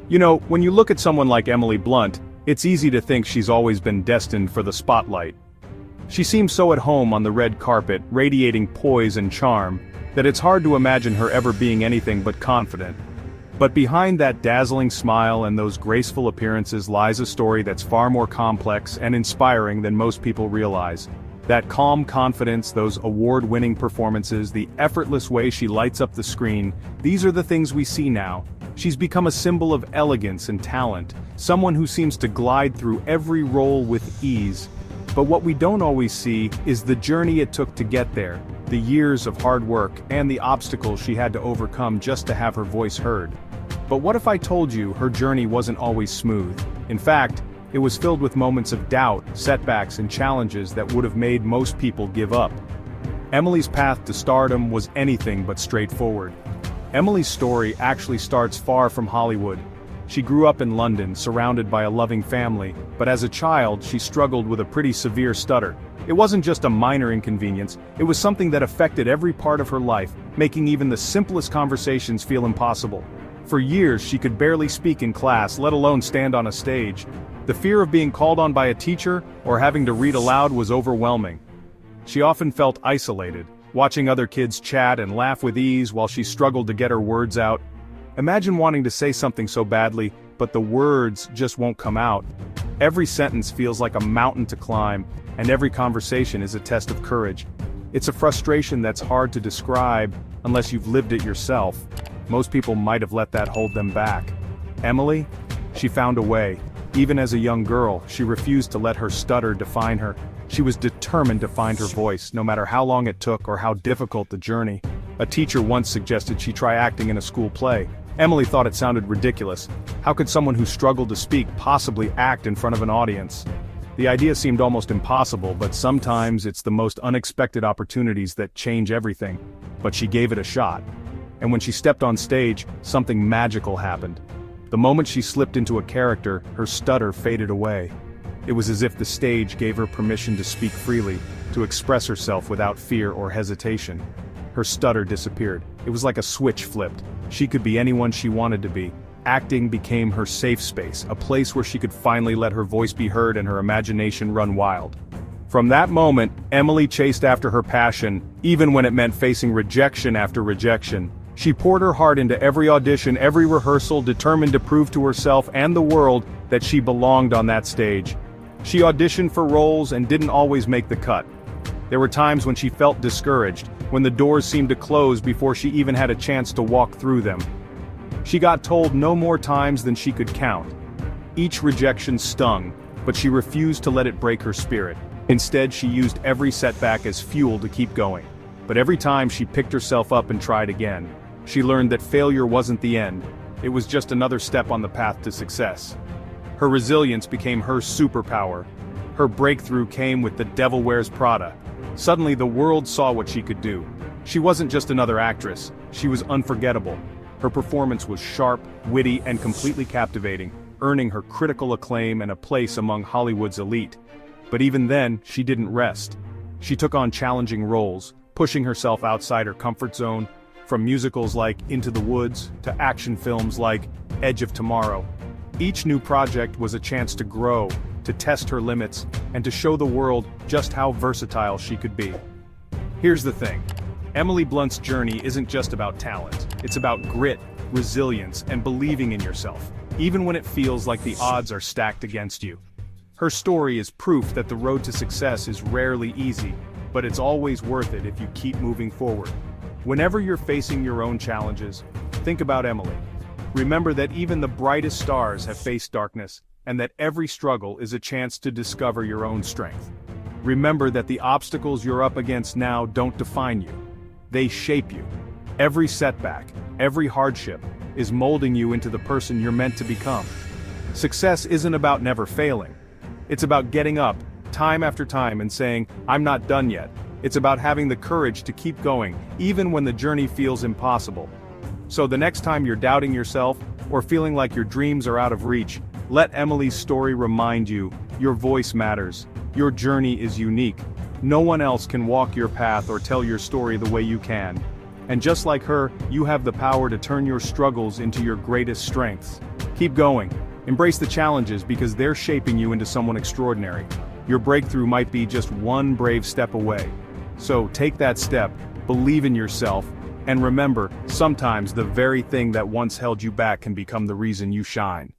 You know, when you look at someone like Emily Blunt, it's easy to think she's always been destined for the spotlight. She seems so at home on the red carpet, radiating poise and charm, that it's hard to imagine her ever being anything but confident. But behind that dazzling smile and those graceful appearances lies a story that's far more complex and inspiring than most people realize. That calm confidence, those award-winning performances, the effortless way she lights up the screen, these are the things we see now. She's become a symbol of elegance and talent, someone who seems to glide through every role with ease. But what we don't always see is the journey it took to get there, the years of hard work, and the obstacles she had to overcome just to have her voice heard. But what if I told you her journey wasn't always smooth? In fact, it was filled with moments of doubt, setbacks, and challenges that would have made most people give up. Emily's path to stardom was anything but straightforward. Emily's story actually starts far from Hollywood. She grew up in London, surrounded by a loving family, but as a child she struggled with a pretty severe stutter. It wasn't just a minor inconvenience, it was something that affected every part of her life, making even the simplest conversations feel impossible. For years she could barely speak in class, let alone stand on a stage. The fear of being called on by a teacher or having to read aloud was overwhelming. She often felt isolated, watching other kids chat and laugh with ease while she struggled to get her words out. Imagine wanting to say something so badly, but the words just won't come out. Every sentence feels like a mountain to climb, and every conversation is a test of courage. It's a frustration that's hard to describe unless you've lived it yourself. Most people might have let that hold them back. Emily? She found a way. Even as a young girl, she refused to let her stutter define her. She was determined to find her voice, no matter how long it took or how difficult the journey. A teacher once suggested she try acting in a school play. Emily thought it sounded ridiculous. How could someone who struggled to speak possibly act in front of an audience? The idea seemed almost impossible, but sometimes it's the most unexpected opportunities that change everything. But she gave it a shot. And when she stepped on stage, something magical happened. The moment she slipped into a character, her stutter faded away. It was as if the stage gave her permission to speak freely, to express herself without fear or hesitation. Her stutter disappeared. It was like a switch flipped. She could be anyone she wanted to be. Acting became her safe space, a place where she could finally let her voice be heard and her imagination run wild. From that moment, Emily chased after her passion, even when it meant facing rejection after rejection. She poured her heart into every audition, every rehearsal, determined to prove to herself and the world that she belonged on that stage. She auditioned for roles and didn't always make the cut. There were times when she felt discouraged, when the doors seemed to close before she even had a chance to walk through them. She got told no more times than she could count. Each rejection stung, but she refused to let it break her spirit. Instead, she used every setback as fuel to keep going. But every time she picked herself up and tried again. She learned that failure wasn't the end, it was just another step on the path to success. Her resilience became her superpower. Her breakthrough came with The Devil Wears Prada. Suddenly the world saw what she could do. She wasn't just another actress, she was unforgettable. Her performance was sharp, witty, and completely captivating, earning her critical acclaim and a place among Hollywood's elite. But even then, she didn't rest. She took on challenging roles, pushing herself outside her comfort zone, from musicals like Into the Woods to action films like Edge of Tomorrow. Each new project was a chance to grow, to test her limits, and to show the world just how versatile she could be. Here's the thing. Emily Blunt's journey isn't just about talent. It's about grit, resilience, and believing in yourself, even when it feels like the odds are stacked against you. Her story is proof that the road to success is rarely easy, but it's always worth it if you keep moving forward. Whenever you're facing your own challenges, think about Emily. Remember that even the brightest stars have faced darkness, and that every struggle is a chance to discover your own strength. Remember that the obstacles you're up against now don't define you. They shape you. Every setback, every hardship, is molding you into the person you're meant to become. Success isn't about never failing. It's about getting up, time after time, and saying, "I'm not done yet." It's about having the courage to keep going, even when the journey feels impossible. So the next time you're doubting yourself, or feeling like your dreams are out of reach, let Emily's story remind you, your voice matters. Your journey is unique. No one else can walk your path or tell your story the way you can. And just like her, you have the power to turn your struggles into your greatest strengths. Keep going. Embrace the challenges because they're shaping you into someone extraordinary. Your breakthrough might be just one brave step away. So take that step, believe in yourself, and remember, sometimes the very thing that once held you back can become the reason you shine.